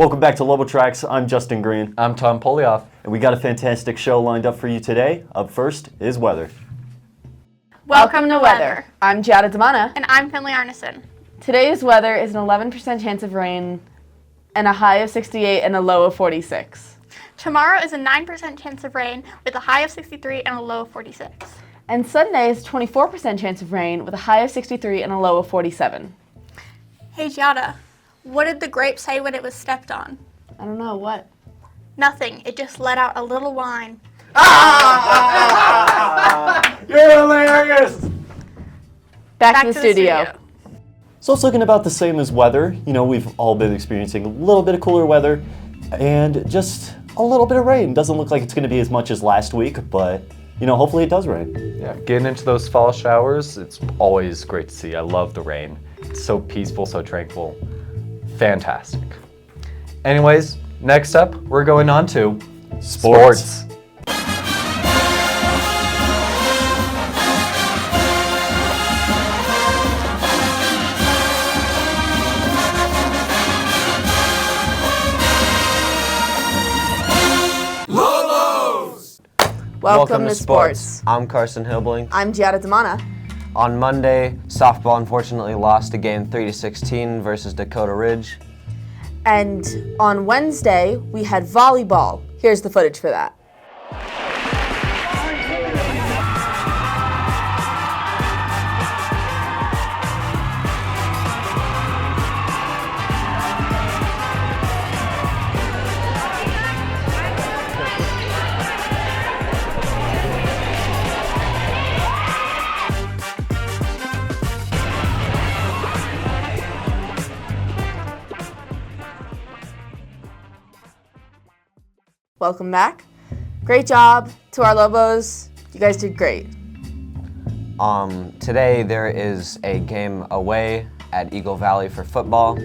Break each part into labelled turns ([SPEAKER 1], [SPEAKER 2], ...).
[SPEAKER 1] Welcome back to LoboTrax. I'm Justin Green.
[SPEAKER 2] I'm Tom Polioff.
[SPEAKER 1] And we got a fantastic show lined up for you today. Up first is weather.
[SPEAKER 3] Welcome to weather.
[SPEAKER 4] I'm Giada Damana.
[SPEAKER 3] And I'm Finley Arneson.
[SPEAKER 4] Today's weather is an 11% chance of rain and a high of 68 and a low of 46.
[SPEAKER 3] Tomorrow is a 9% chance of rain with a high of 63 and a low of 46.
[SPEAKER 4] And Sunday is 24% chance of rain with a high of 63 and a low of 47.
[SPEAKER 3] Hey Giada, what did the grape say when it was stepped on?
[SPEAKER 4] I don't know, what?
[SPEAKER 3] Nothing. It just let out a little whine.
[SPEAKER 1] You're hilarious!
[SPEAKER 4] Back to the studio.
[SPEAKER 1] So it's looking about the same as weather. You know, we've all been experiencing a little bit of cooler weather and just a little bit of rain. Doesn't look like it's going to be as much as last week, but, you know, hopefully it does rain.
[SPEAKER 2] Yeah, getting into those fall showers, it's always great to see. I love the rain. It's so peaceful, so tranquil. Fantastic. Anyways, next up, we're going on to sports.
[SPEAKER 4] Welcome to sports.
[SPEAKER 5] I'm Carson Hillbling.
[SPEAKER 4] I'm Giada Damana.
[SPEAKER 5] On Monday, softball unfortunately lost a game 3-16 versus Dakota Ridge.
[SPEAKER 4] And on Wednesday, we had volleyball. Here's the footage for that. Welcome back. Great job to our Lobos. You guys did great.
[SPEAKER 5] Today there is a game away at Eagle Valley for football.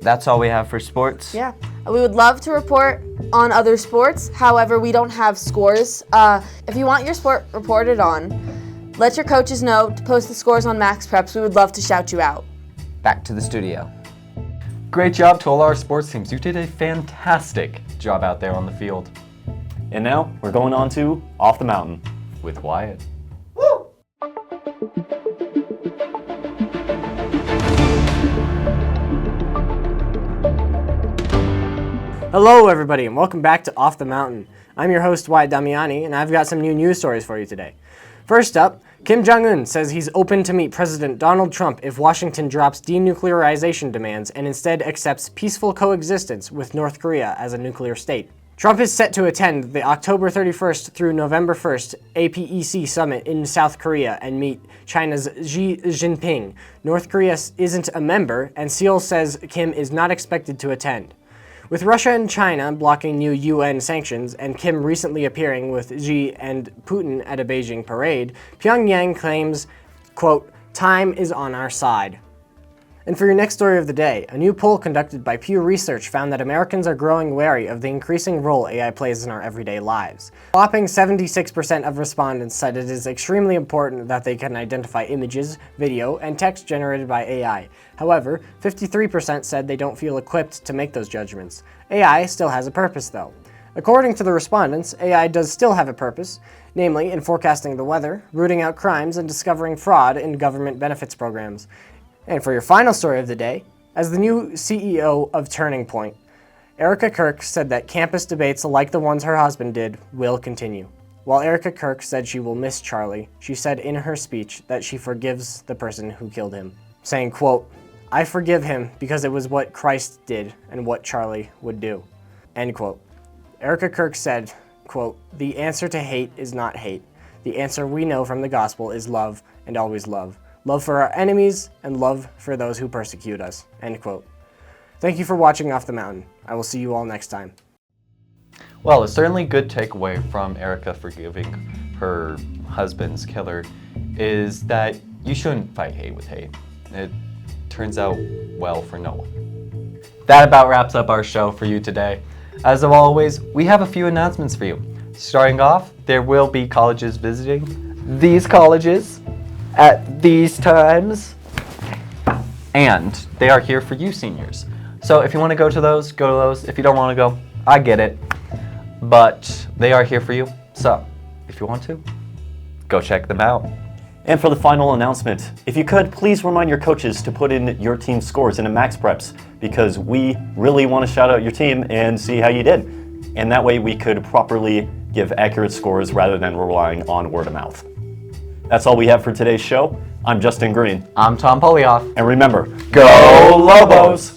[SPEAKER 5] That's all we have for sports.
[SPEAKER 4] Yeah. We would love to report on other sports. However, we don't have scores. If you want your sport reported on, let your coaches know to post the scores on Max Preps. We would love to shout you out.
[SPEAKER 5] Back to the studio.
[SPEAKER 2] Great job to all our sports teams. You did a fantastic job out there on the field.
[SPEAKER 1] And now we're going on to Off the Mountain
[SPEAKER 2] With Wyatt.
[SPEAKER 6] Hello everybody and welcome back to Off the Mountain. I'm your host Wyatt Damiani and I've got some new news stories for you today. First up, Kim Jong-un says he's open to meet President Donald Trump if Washington drops denuclearization demands and instead accepts peaceful coexistence with North Korea as a nuclear state. Trump is set to attend the October 31st through November 1st APEC summit in South Korea and meet China's Xi Jinping. North Korea isn't a member, and Seoul says Kim is not expected to attend. With Russia and China blocking new UN sanctions and Kim recently appearing with Xi and Putin at a Beijing parade, Pyongyang claims, quote, "Time is on our side." And for your next story of the day, a new poll conducted by Pew Research found that Americans are growing wary of the increasing role AI plays in our everyday lives. A whopping 76% of respondents said it is extremely important that they can identify images, video, and text generated by AI. However, 53% said they don't feel equipped to make those judgments. AI still has a purpose, though. According to the respondents, AI does still have a purpose, namely in forecasting the weather, rooting out crimes, and discovering fraud in government benefits programs. And for your final story of the day, as the new CEO of Turning Point, Erica Kirk said that campus debates like the ones her husband did will continue. While Erica Kirk said she will miss Charlie, she said in her speech that she forgives the person who killed him, saying, quote, "I forgive him because it was what Christ did and what Charlie would do," end quote. Erica Kirk said, quote, "The answer to hate is not hate. The answer we know from the gospel is love and always love. Love for our enemies and love for those who persecute us," end quote. Thank you for watching Off the Mountain. I will see you all next time.
[SPEAKER 2] Well, a certainly good takeaway from Erica forgiving her husband's killer is that you shouldn't fight hate with hate. It turns out well for no one. That about wraps up our show for you today. As always, we have a few announcements for you. Starting off, there will be colleges visiting these colleges at these times, and they are here for you seniors. So if you want to go to those, go to those. If you don't want to go, I get it. But they are here for you. So if you want to, go check them out.
[SPEAKER 1] And for the final announcement, if you could, please remind your coaches to put in your team's scores into Max Preps, because we really want to shout out your team and see how you did. And that way we could properly give accurate scores rather than relying on word of mouth. That's all we have for today's show. I'm Justin Green.
[SPEAKER 2] I'm Tom Polioff.
[SPEAKER 1] And remember, go Lobos!